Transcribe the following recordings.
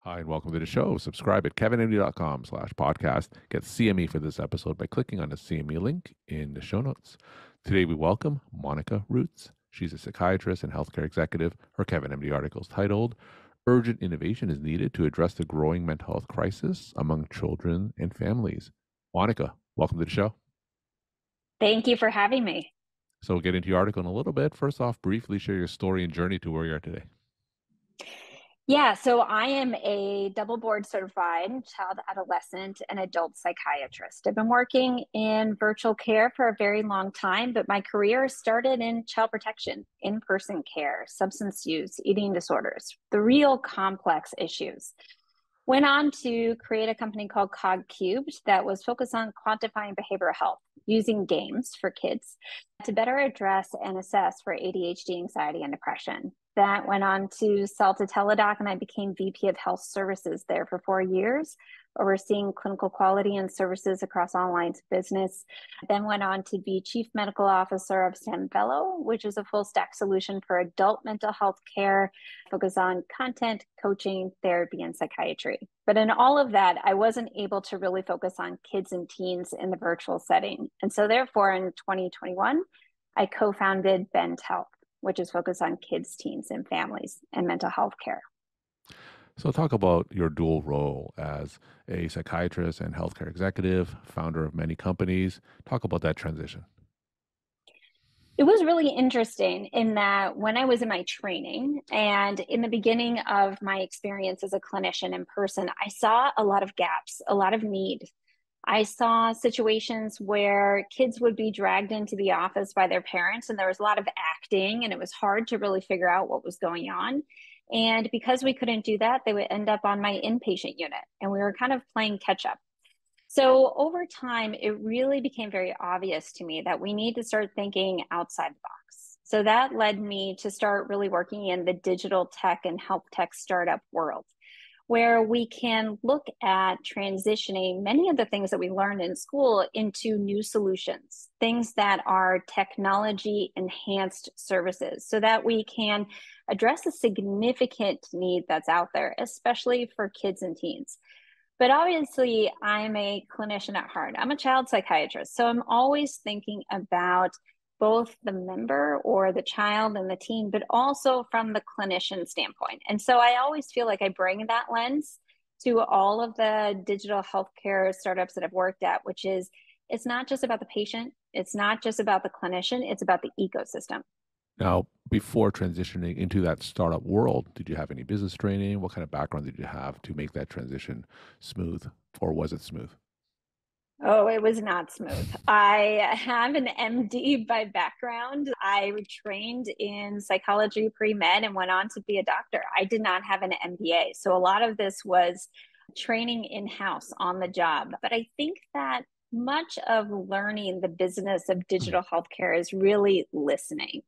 Hi, and welcome to the show. Subscribe at kevinmd.com/podcast. Get CME for this episode by clicking on the CME link in the show notes. Today, we welcome Monika Roots. She's a psychiatrist and healthcare executive. Her KevinMD article is titled, Urgent Innovation is Needed to Address the Growing Mental Health Crisis Among Children and Families. Monika, welcome to the show. Thank you for having me. So we'll get into your article in a little bit. First off, briefly share your story and journey to where you are today. Yeah, so I am a double board certified child, adolescent, and adult psychiatrist. I've been working in virtual care for a very long time, but my career started in child protection, in-person care, substance use, eating disorders, the real complex issues. Went on to create a company called Cog Cubed that was focused on quantifying behavioral health using games for kids to better address and assess for ADHD, anxiety, and depression. That went on to sell to Teladoc, and I became VP of Health Services there for 4 years, overseeing clinical quality and services across all lines of business. Then went on to be Chief Medical Officer of Samvello, which is a full stack solution for adult mental health care, focused on content, coaching, therapy, and psychiatry. But in all of that, I wasn't able to really focus on kids and teens in the virtual setting. And so therefore, in 2021, I co-founded Bend Health, which is focused on kids, teens, and families and mental health care. So talk about your dual role as a psychiatrist and healthcare executive, founder of many companies. Talk about that transition. It was really interesting in that when I was in my training and in the beginning of my experience as a clinician in person, I saw a lot of gaps, a lot of need. I saw situations where kids would be dragged into the office by their parents, and there was a lot of acting, and it was hard to really figure out what was going on. And because we couldn't do that, they would end up on my inpatient unit, and we were kind of playing catch up. So over time, it really became very obvious to me that we need to start thinking outside the box. So that led me to start really working in the digital tech and health tech startup world, where we can look at transitioning many of the things that we learned in school into new solutions, things that are technology enhanced services, so that we can address a significant need that's out there, especially for kids and teens. But obviously, I'm a clinician at heart. I'm a child psychiatrist. So I'm always thinking about both the member or the child and the teen, but also from the clinician standpoint. And so I always feel like I bring that lens to all of the digital healthcare startups that I've worked at, which is it's not just about the patient, it's not just about the clinician, it's about the ecosystem. Now, before transitioning into that startup world, did you have any business training? What kind of background did you have to make that transition smooth, or was it smooth? Oh, it was not smooth. I have an MD by background. I trained in psychology pre-med and went on to be a doctor. I did not have an MBA. So a lot of this was training in-house on the job. But I think that much of learning the business of digital healthcare is really listening,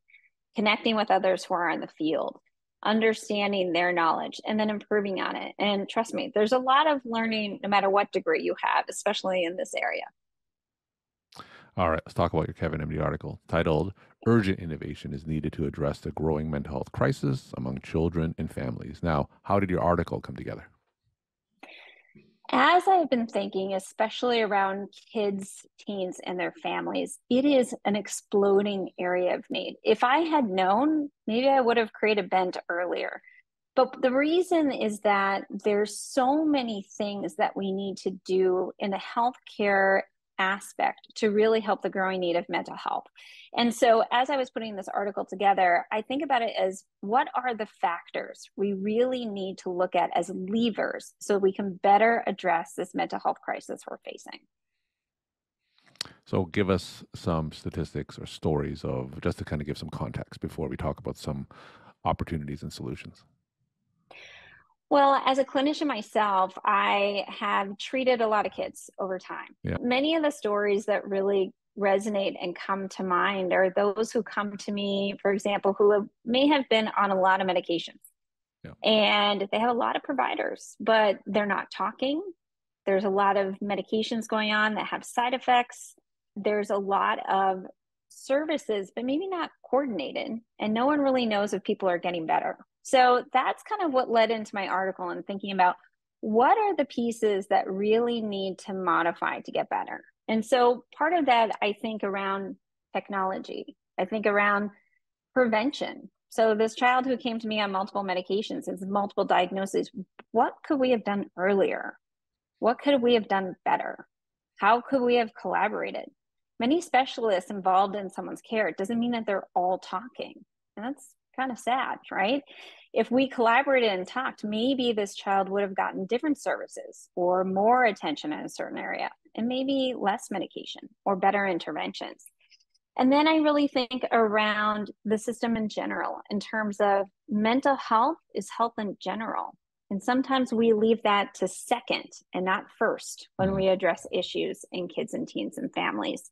connecting with others who are in the field, understanding their knowledge, and then improving on it. And trust me, there's a lot of learning no matter what degree you have, especially in this area. All right, let's talk about your KevinMD article titled, Urgent Innovation is Needed to Address the Growing Mental Health Crisis Among Children and Families. Now, how did your article come together? As I've been thinking, especially around kids, teens, and their families, it is an exploding area of need. If I had known, maybe I would have created Bent earlier. But the reason is that there's so many things that we need to do in the healthcare aspect to really help the growing need of mental health. And so as I was putting this article together, I think about it as what are the factors we really need to look at as levers so we can better address this mental health crisis we're facing. So, give us some statistics or stories of just to kind of give some context before we talk about some opportunities and solutions. Well, as a clinician myself, I have treated a lot of kids over time. Yeah. Many of the stories that really resonate and come to mind are those who come to me, for example, may have been on a lot of medications. Yeah. And they have a lot of providers, but they're not talking. There's a lot of medications going on that have side effects. There's a lot of services, but maybe not coordinated. And no one really knows if people are getting better. So that's kind of what led into my article and thinking about what are the pieces that really need to modify to get better. And so part of that, I think around technology, I think around prevention. So this child who came to me on multiple medications and multiple diagnoses, what could we have done earlier? What could we have done better? How could we have collaborated? Many specialists involved in someone's care, it doesn't mean that they're all talking. And that's kind of sad, right? If we collaborated and talked, maybe this child would have gotten different services or more attention in a certain area, and maybe less medication or better interventions. And then I really think around the system in general, in terms of mental health is health in general. And sometimes we leave that to second and not first when we address issues in kids and teens and families.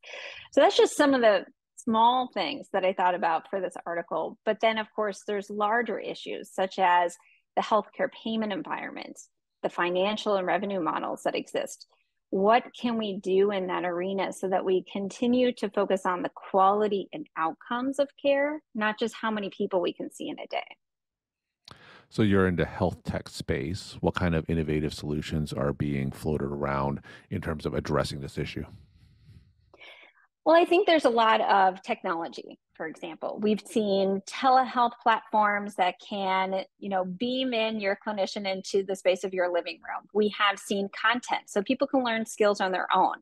So that's just some of the small things that I thought about for this article. But then, of course, there's larger issues such as the healthcare payment environment, the financial and revenue models that exist. What can we do in that arena so that we continue to focus on the quality and outcomes of care, not just how many people we can see in a day? So you're into health tech space. What kind of innovative solutions are being floated around in terms of addressing this issue? Well, I think there's a lot of technology. For example, we've seen telehealth platforms that can, beam in your clinician into the space of your living room. We have seen content so people can learn skills on their own.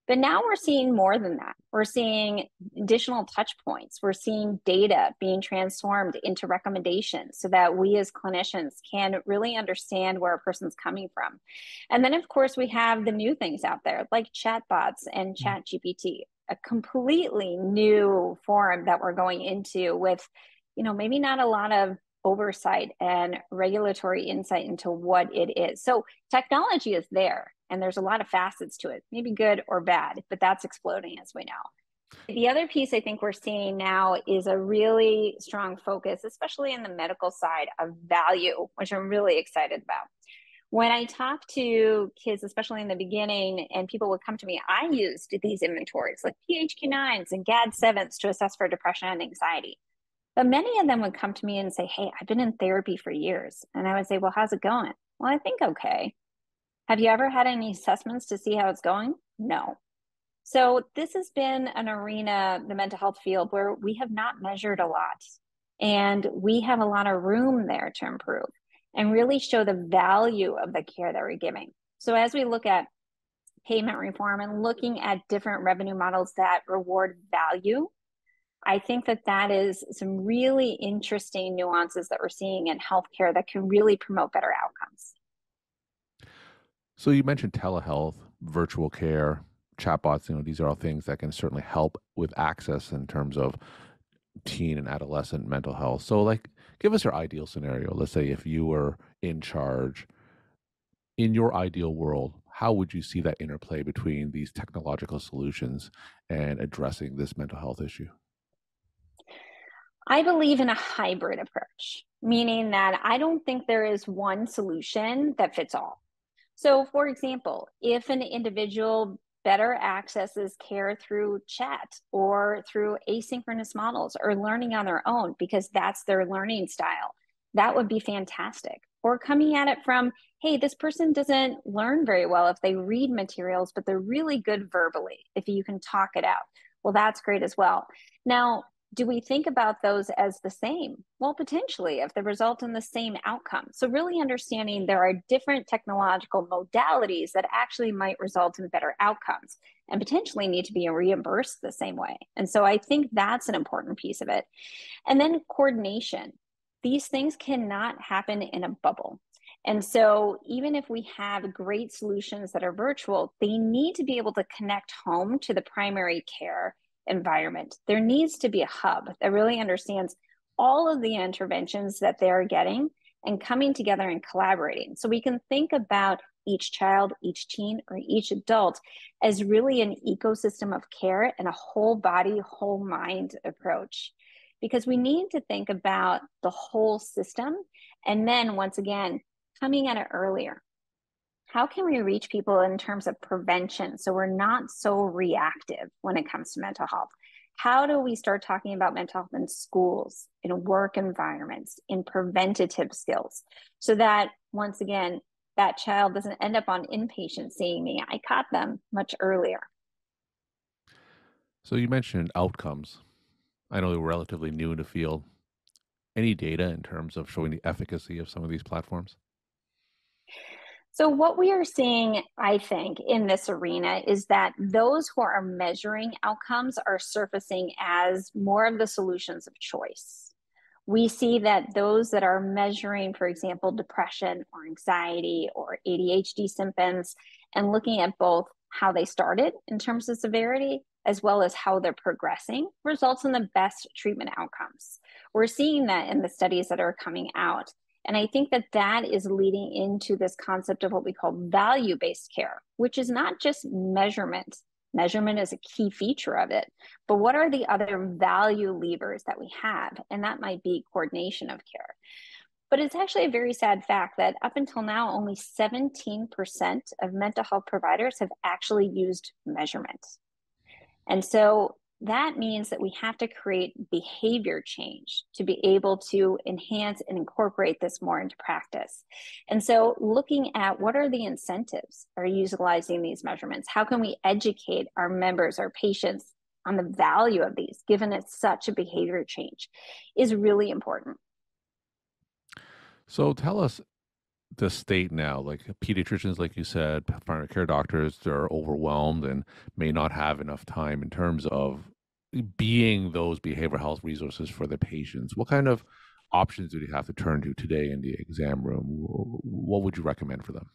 But now we're seeing more than that. We're seeing additional touch points. We're seeing data being transformed into recommendations so that we as clinicians can really understand where a person's coming from. And then, of course, we have the new things out there like chatbots and ChatGPT, a completely new forum that we're going into with, maybe not a lot of oversight and regulatory insight into what it is. So technology is there. And there's a lot of facets to it, maybe good or bad, but that's exploding as we know. The other piece I think we're seeing now is a really strong focus, especially in the medical side, of value, which I'm really excited about. When I talk to kids, especially in the beginning, and people would come to me, I used these inventories like PHQ-9s and GAD-7s to assess for depression and anxiety. But many of them would come to me and say, hey, I've been in therapy for years. And I would say, well, how's it going? Well, I think okay. Have you ever had any assessments to see how it's going? No. So this has been an arena, the mental health field, where we have not measured a lot. And we have a lot of room there to improve and really show the value of the care that we're giving. So as we look at payment reform and looking at different revenue models that reward value, I think that is some really interesting nuances that we're seeing in healthcare that can really promote better outcomes. So you mentioned telehealth, virtual care, chatbots. These are all things that can certainly help with access in terms of teen and adolescent mental health. So, give us your ideal scenario. Let's say if you were in charge, in your ideal world, how would you see that interplay between these technological solutions and addressing this mental health issue? I believe in a hybrid approach, meaning that I don't think there is one solution that fits all. So, for example, if an individual better accesses care through chat or through asynchronous models or learning on their own because that's their learning style, that would be fantastic. Or coming at it from, hey, this person doesn't learn very well if they read materials, but they're really good verbally, if you can talk it out. Well, that's great as well. Now, do we think about those as the same? Well, potentially, if they result in the same outcome. So really understanding there are different technological modalities that actually might result in better outcomes and potentially need to be reimbursed the same way. And so I think that's an important piece of it. And then coordination. These things cannot happen in a bubble. And so even if we have great solutions that are virtual, they need to be able to connect home to the primary care environment. There needs to be a hub that really understands all of the interventions that they're getting and coming together and collaborating. So we can think about each child, each teen, or each adult as really an ecosystem of care and a whole body, whole mind approach. Because we need to think about the whole system. And then once again, coming at it earlier. How can we reach people in terms of prevention so we're not so reactive when it comes to mental health? How do we start talking about mental health in schools, in work environments, in preventative skills, so that once again, that child doesn't end up on inpatient seeing me. I caught them much earlier. So you mentioned outcomes. I know they're relatively new in the field. Any data in terms of showing the efficacy of some of these platforms? So, what we are seeing, I think, in this arena is that those who are measuring outcomes are surfacing as more of the solutions of choice. We see that those that are measuring, for example, depression or anxiety or ADHD symptoms, and looking at both how they started in terms of severity as well as how they're progressing, results in the best treatment outcomes. We're seeing that in the studies that are coming out. And I think that that is leading into this concept of what we call value-based care, which is not just measurement. Measurement is a key feature of it, but what are the other value levers that we have? And that might be coordination of care. But it's actually a very sad fact that up until now, only 17% of mental health providers have actually used measurement. And so that means that we have to create behavior change to be able to enhance and incorporate this more into practice. And so looking at what are the incentives for utilizing these measurements? How can we educate our members, our patients on the value of these, given it's such a behavior change, is really important. So tell us the state now, like pediatricians, like you said, primary care doctors, they're overwhelmed and may not have enough time in terms of being those behavioral health resources for the patients. What kind of options do they have to turn to today in the exam room? What would you recommend for them?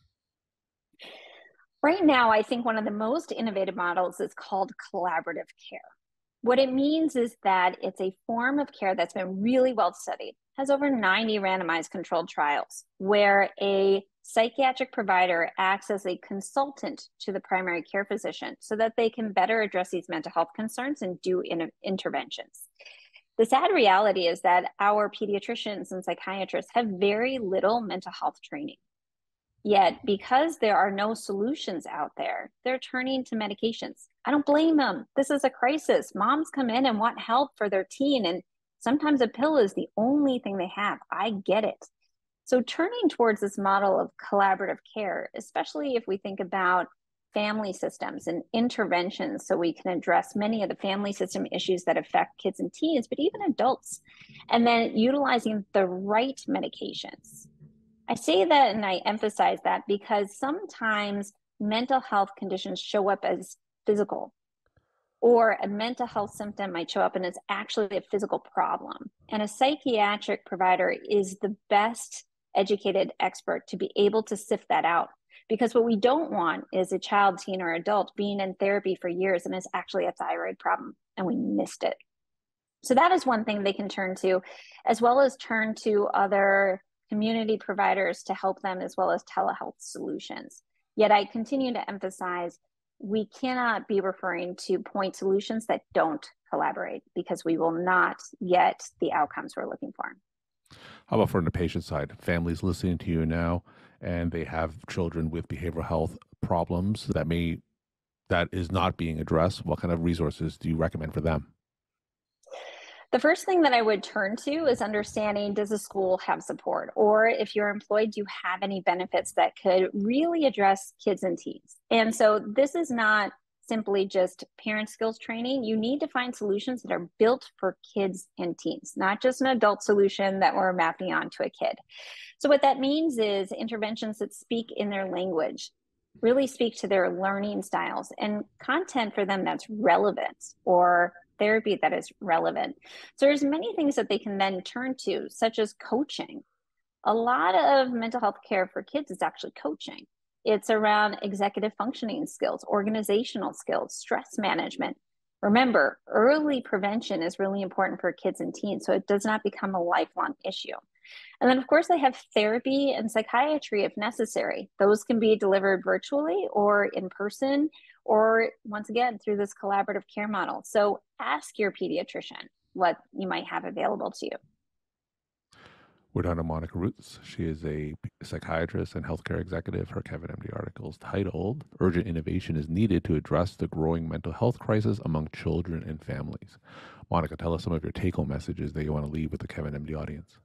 Right now, I think one of the most innovative models is called collaborative care. What it means is that it's a form of care that's been really well studied, has over 90 randomized controlled trials, where a psychiatric provider acts as a consultant to the primary care physician so that they can better address these mental health concerns and do interventions. The sad reality is that our pediatricians and psychiatrists have very little mental health training. Yet, because there are no solutions out there, they're turning to medications. I don't blame them. This is a crisis. Moms come in and want help for their teen, and sometimes a pill is the only thing they have. I get it. So, turning towards this model of collaborative care, especially if we think about family systems and interventions, so we can address many of the family system issues that affect kids and teens, but even adults, and then utilizing the right medications. I say that and I emphasize that because sometimes mental health conditions show up as physical, or a mental health symptom might show up and it's actually a physical problem. And a psychiatric provider is the best educated expert to be able to sift that out. Because what we don't want is a child, teen, or adult being in therapy for years and it's actually a thyroid problem and we missed it. So that is one thing they can turn to, as well as turn to other community providers to help them, as well as telehealth solutions. Yet I continue to emphasize we cannot be referring to point solutions that don't collaborate because we will not get the outcomes we're looking for. How about from the patient side? Families listening to you now and they have children with behavioral health problems that is not being addressed. What kind of resources do you recommend for them? The first thing that I would turn to is understanding, does the school have support? Or if you're employed, do you have any benefits that could really address kids and teens? And so this is not simply just parent skills training. You need to find solutions that are built for kids and teens, not just an adult solution that we're mapping onto a kid. So what that means is interventions that speak in their language, really speak to their learning styles, and content for them that's relevant, or therapy that is relevant. So there's many things that they can then turn to, such as coaching. A lot of mental health care for kids is actually coaching. It's around executive functioning skills, organizational skills, stress management. Remember, early prevention is really important for kids and teens, so it does not become a lifelong issue. And then, of course, they have therapy and psychiatry if necessary. Those can be delivered virtually or in person, or once again, through this collaborative care model. So ask your pediatrician what you might have available to you. We're down to Monika Roots. She is a psychiatrist and healthcare executive. Her KevinMD article is titled Urgent Innovation is Needed to Address the Growing Mental Health Crisis Among Children and Families. Monika, tell us some of your take-home messages that you want to leave with the KevinMD audience.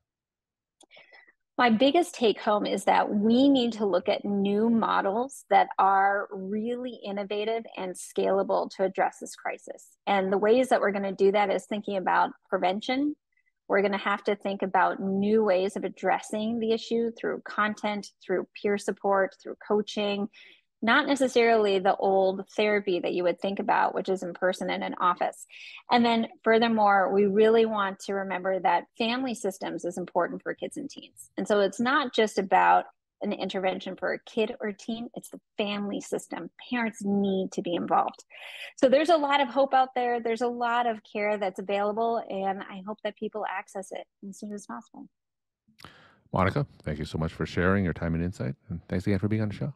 My biggest take home is that we need to look at new models that are really innovative and scalable to address this crisis. And the ways that we're going to do that is thinking about prevention. We're going to have to think about new ways of addressing the issue through content, through peer support, through coaching, not necessarily the old therapy that you would think about, which is in person in an office. And then furthermore, we really want to remember that family systems is important for kids and teens. And so it's not just about an intervention for a kid or teen, it's the family system. Parents need to be involved. So there's a lot of hope out there. There's a lot of care that's available, and I hope that people access it as soon as possible. Monika, thank you so much for sharing your time and insight. And thanks again for being on the show.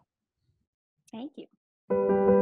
Thank you.